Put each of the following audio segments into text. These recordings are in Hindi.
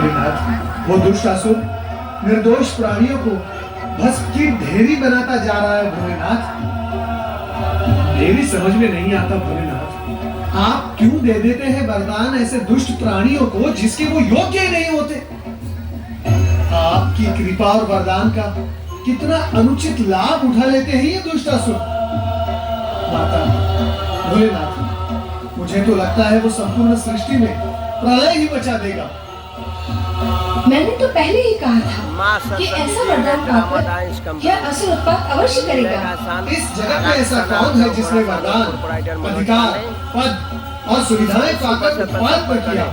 भोलेनाथ, वो दुष्ट असुर निर्दोष प्राणियों को भस्म की ढेरी बनाता जा रहा है भोलेनाथ। मेरी समझ में नहीं आता भोलेनाथ, आप क्यों दे देते हैं वरदान ऐसे दुष्ट प्राणियों को जिसके वो योग्य ही नहीं होते। आपकी कृपा और वरदान का कितना अनुचित लाभ उठा लेते हैं ये दुष्ट असुर। माता भोलेनाथ, मुझे तो लगता है वो संपूर्ण सृष्टि में प्रलय ही मचा देगा। मैंने तो पहले ही कहा था कि ऐसा वरदान पाकर यह असुर उत्पात अवश्य करेगा। इस जगत में ऐसा कौन है जिसने वरदान, अधिकार, पद और सुविधाएं पाकर उत्पात पर किया।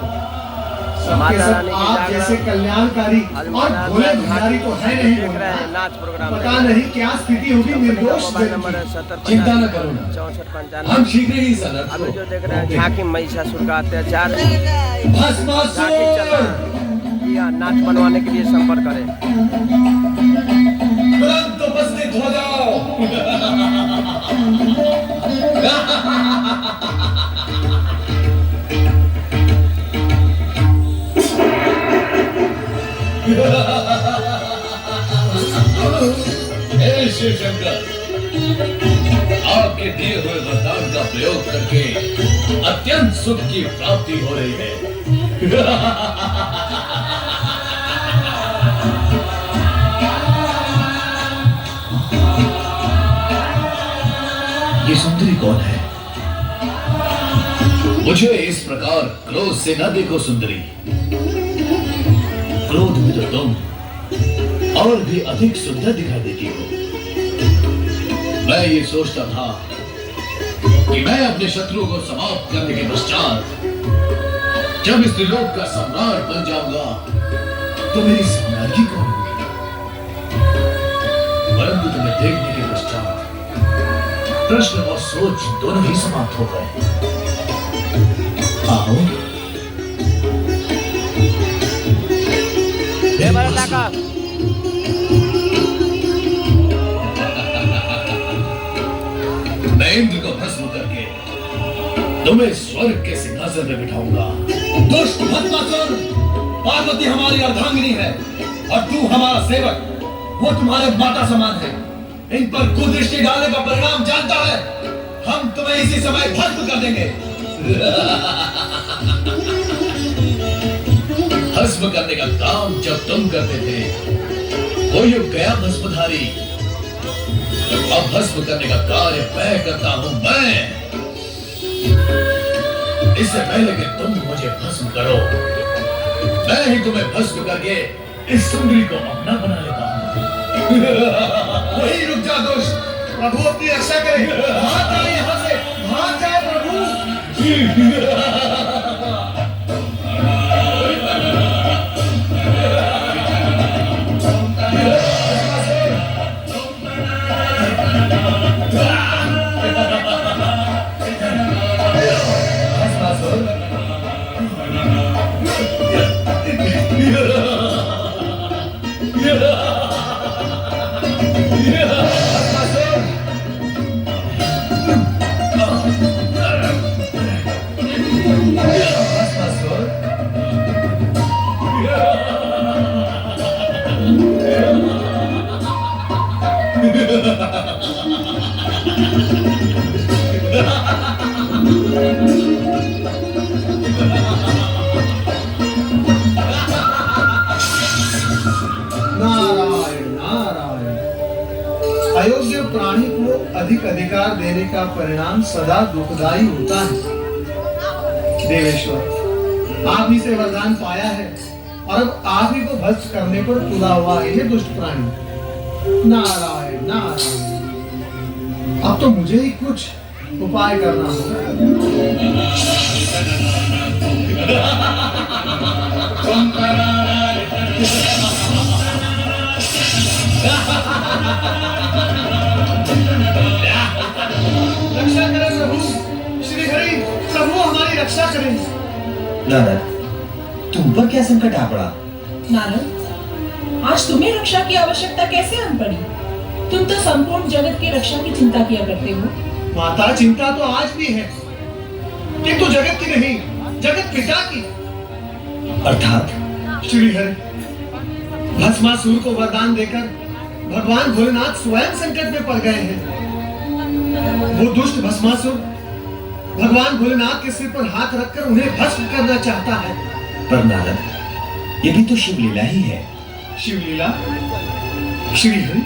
सबके सब आप जैसे कल्याणकारी और भोले भंडारी तो है नहीं। पता नहीं क्या स्थिति होगी निर्दोष जन की। चिंता न करो, 64-95 हम शीघ्र ही सनद अभी जो देख रहे हैं झांकी महिषासुर का अत्याचार, या नाच बनवाने के लिए संपर्क करें। तुरंत उपस्थित हो जाओ। हे शिव शंकर, आपके दिए हुए वरदान का प्रयोग करके अत्यंत सुख की प्राप्ति हो रही है। ये सुंदरी कौन है? मुझे इस प्रकार क्रोध से न देखो सुंदरी। क्रोध में तो तुम और भी अधिक सुंदर दिखाई देती हो। मैं ये सोचता था कि मैं अपने शत्रु को समाप्त करने के पश्चात जब इस त्रिलोक का सम्राट बन जाऊंगा तो मेरी सम्राज्ञी कौन होगी। परंतु तुम्हें देखने के पश्चात प्रश्न और सोच दोनों ही समाप्त हो गए। आओ, मैं इंद्र को भस्म करके तुम्हें स्वर्ग के सिंहासन में बिठाऊंगा। दुष्ट भस्मासुर, पार्वती हमारी अर्धांगिनी है और तू हमारा सेवक। वो तुम्हारे माता समान है। इन पर कुदृष्टि डालने का परिणाम जानता है। हम तुम्हें इसी समय भस्म कर देंगे। भस्म करने का काम जब तुम करते थे वो युग गया भस्मधारी। अब भस्म करने का कार्य मैं करता हूं। मैं इससे पहले कि तुम मुझे भस्म करो, मैं ही तुम्हें भस्म करके इस सुंदरी को अपना बना लेता हूं। वही रुक जा दुष्ट, प्रभु अपनी रक्षा करे। भाग जाए यहाँ से, भाग जाए प्रभु। नारायण नारायण। अयोग्य प्राणी को अधिक अधिकार देने का परिणाम सदा दुखदायी होता है। देवेश्वर, आप ही से वरदान पाया है और अब आप ही को भस्म करने पर तुला हुआ है ये दुष्ट प्राणी। नारायण नारायण। अब तो मुझे ही कुछ उपाय करना रक्षा करें प्रभु, श्री हरि प्रभु हमारी रक्षा करें। नारद, तुम पर क्या संकट आ पड़ा? नारद, आज तुम्हें रक्षा की आवश्यकता कैसे आन पड़ी? तुम तो संपूर्ण जगत की रक्षा की चिंता किया करते हो। माता, चिंता तो आज भी है, किंतु जगत की नहीं, जगत पिता की। अर्थात श्रीहरि, भस्मासुर को वरदान देकर भगवान भोलेनाथ स्वयं संकट में पड़ गए हैं। वो दुष्ट भस्मासुर भगवान भोलेनाथ के सिर पर हाथ रखकर उन्हें भस्म करना चाहता है। पर नारद, ये भी तो शिवलीला ही है। शिवलीला? श्रीहरि,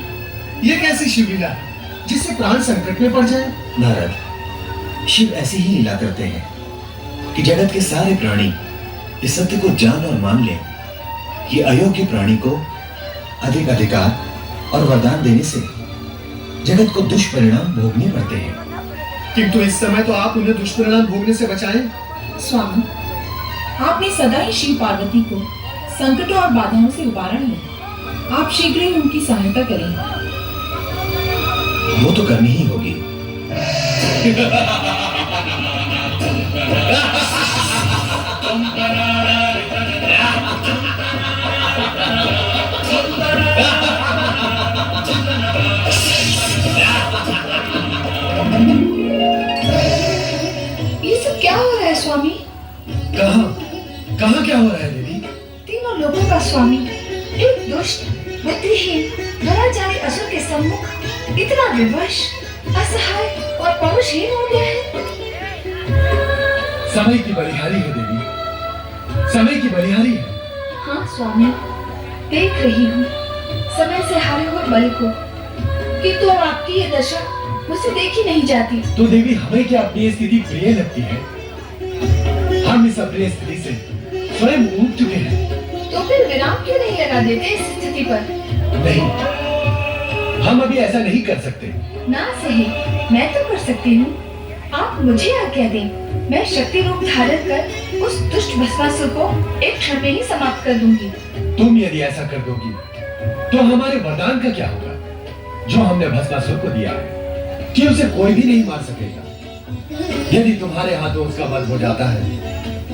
ये कैसी शिवलीला है जिससे प्राण संकट में पड़ जाए? नारद, शिव ऐसी ही लीला करते हैं कि जगत के सारे प्राणी इस सत्य को जान और मान लें कि अयोग्य प्राणी को अधिक अधिकार और वरदान देने से जगत को दुष्परिणाम भोगने पड़ते हैं। किंतु इस समय तो आप उन्हें दुष्परिणाम भोगने से बचाएं। स्वामी, आपने सदा ही शिव पार्वती को संकटों और बाधाओं से उबारा है। आप शीघ्र ही उनकी सहायता करें। वो तो करनी ही होगी। ये सब क्या हो रहा है स्वामी? कहाँ कहाँ क्या हो रहा है देवी? तीनों लोगों का स्वामी एक दुष्ट, बुद्धिहीन, दुराचारी असुर के सम्मुख इतना विवश, असहाय और पौरुषहीन हो गया है। समय की बलिहारी है देवी, समय की बलिहारी है। हाँ स्वामी, देख रही हूँ समय से हारे हुए बलि को, किंतु अब आपकी ये दशा मुझसे देखी नहीं जाती। तो देवी, हमें क्या अपनी ये स्थिति प्रिय लगती है? हम इस अप्रिय स्थिति से स्वयं ऊब चुके हैं। तो फिर विराम क्यों नहीं लगा देते इस स्थिति पर? नहीं, हम अभी ऐसा नहीं कर सकते। ना सही, मैं तो कर सकती हूँ। आप मुझे आज्ञा दें, मैं शक्ति रूप धारण कर उस दुष्ट भस्मासुर को एक क्षण में ही समाप्त कर दूंगी। तुम यदि ऐसा कर दोगी तो हमारे वरदान का क्या होगा जो हमने भस्मासुर को दिया है कि उसे कोई भी नहीं मार सकेगा? यदि तुम्हारे हाथों उसका वध हो जाता है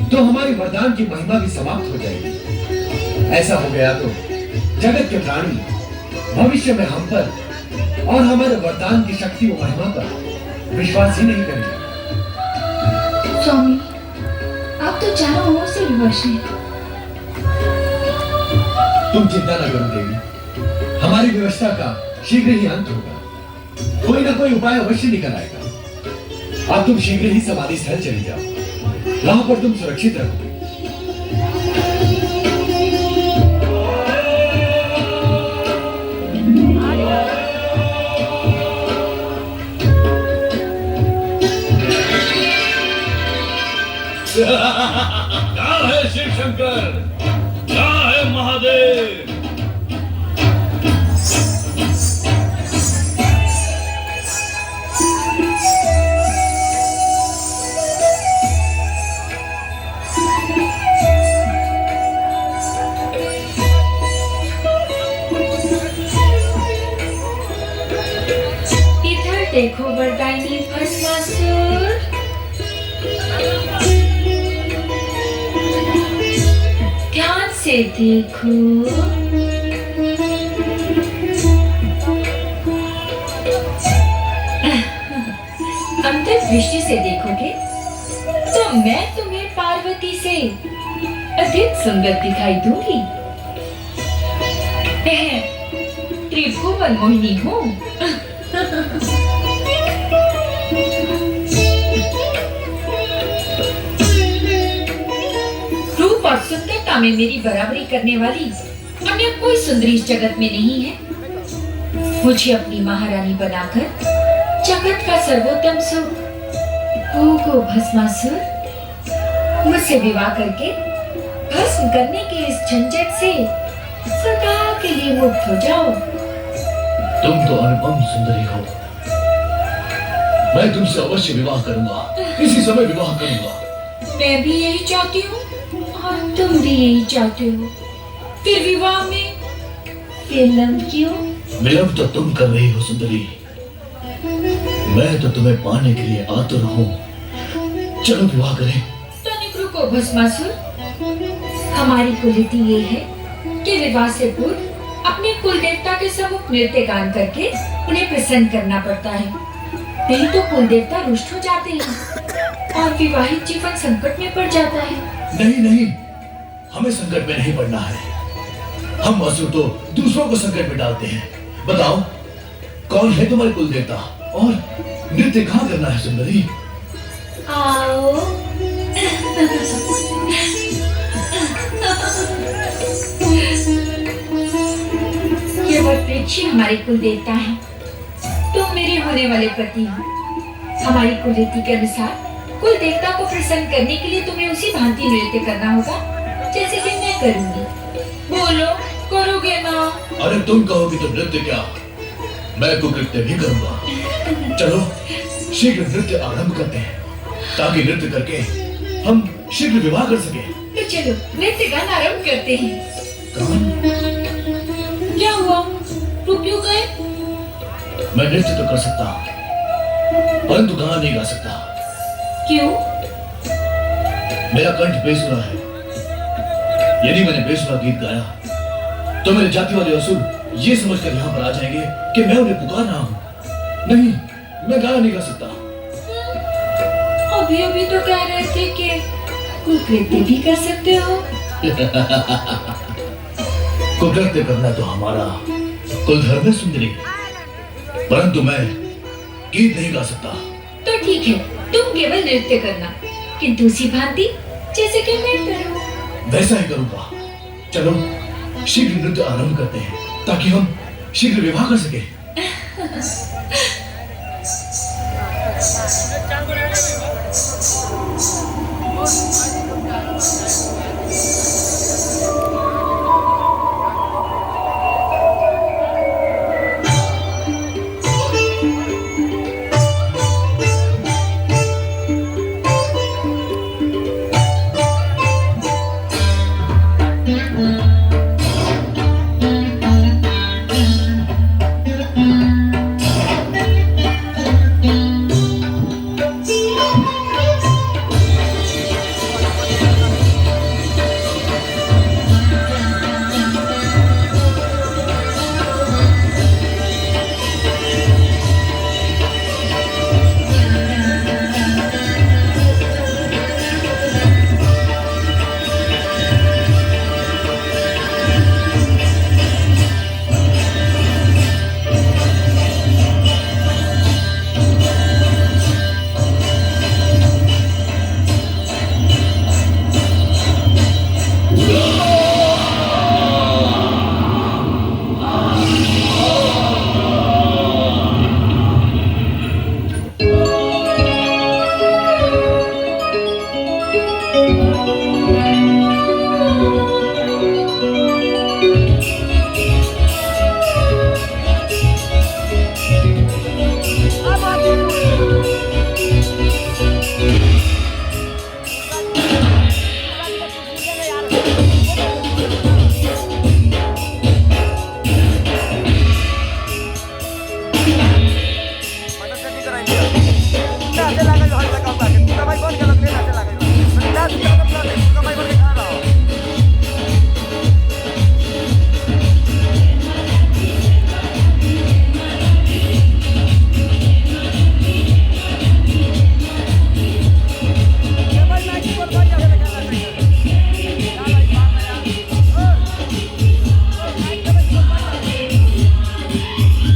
तो हमारे वरदान की महिमा भी समाप्त हो जाएगी। ऐसा हो गया तो जगत के प्राणी भविष्य में हम पर और हमारे वरदान की शक्ति और महिमा पर विश्वास ही नहीं करेंगे। स्वामी, आप तो चारों ओर से विवश हैं। तुम चिंता न करो देवी, हमारी व्यवस्था का शीघ्र ही अंत होगा। कोई ना कोई उपाय अवश्य निकल आएगा। अब तुम शीघ्र ही समाधि स्थल चली जाओ, वहां पर तुम सुरक्षित रहोगे। क्या है शिव शंकर, क्या है महादेव? इधर देखो वरदायिनी भस्मासुर। ध्यान से देखो। अंतर्दृष्टि से देखोगे तो मैं तुम्हें पार्वती से अधिक सुंदर दिखाई दूंगी। त्रिभुवन मोहिनी हूँ। रूप और सुंदरता में मेरी बराबरी करने वाली अन्य कोई सुंदरी इस जगत में नहीं है। मुझे अपनी महारानी बनाकर जगत का सर्वोत्तम सुख भोगो भस्मासुर। मुझसे विवाह करके भस्म करने के इस झंझट से सदा के लिए मुक्त हो जाओ। तुम तो अनुपम सुंदरी हो। मैं तुमसे अवश्य विवाह करूंगा, इसी समय विवाह करूंगा। मैं भी यही चाहती हूँ और तुम भी यही चाहते हो। फिर विवाह में विलंब क्यों? विलंब तो तुम कर रही हो सुंदरी, मैं तो तुम्हें पाने के लिए आतुर हूँ। चलो विवाह करें। तनिक रुको भस्मासुर। हमारी कुलरीति ये है कि विवाह से पूर्व अपने कुल देवता के सम्मुख नृत्य गान करके उन्हें प्रसन्न करना पड़ता है। नहीं तो कुल देवता रुष्ट हो जाते हैं और विवाहित जीवन संकट में पड़ जाता है। नहीं नहीं, हमें संकट में नहीं पड़ना है। हम असुर तो दूसरों को संकट में डालते हैं। बताओ, कौन है तुम्हारे कुल देवता और नृत्य कहाँ करना है सुंदरी? आओ। ये वटवृक्ष हमारे कुल देवता हैं। तुम मेरे होने वाले पति हो। हमारी कुल रीति के अनुसार कुल देवता को प्रसन्न करने के लिए तुम्हें उसी भांति नृत्य करना होगा जैसे कि मैं करूंगी। बोलो, करोगे ना? अरे तुम कहोगी तो नृत्य क्या, मैं कुकृत्य भी करूंगा। चलो शीघ्र नृत्य आरंभ करते हैं ताकि नृत्य करके हम शीघ्र विवाह कर सके। तो चलो नृत्य गान आरंभ करते हैं। गान? क्या हुआ, रुक क्यों गए? मैं नृत्य तो कर सकता हूँ परंतु गाना नहीं गा सकता। क्यों? मेरा कंठ बेसुरा है। यदि मैंने बेसुरा गीत गाया तो मेरे जाति वाले असुर ये समझकर यहाँ पर आ जाएंगे कि मैं उन्हें पुकार रहा हूँ। नहीं, मैं गाना नहीं गा सकता। अभी अभी तो कह रहे थे कि कुकृत्य भी कर सकते हो। कुकृत्य करना तो हमारा कुल धर्म है सुंदरी, परंतु मैं गीत नहीं गा सकता। तो ठीक है, तुम केवल नृत्य करना, किंतु उसी भांति जैसे कि मैं करूं। वैसा ही करूंगा। चलो शीघ्र नृत्य आरंभ करते हैं ताकि हम शीघ्र विवाह कर सके।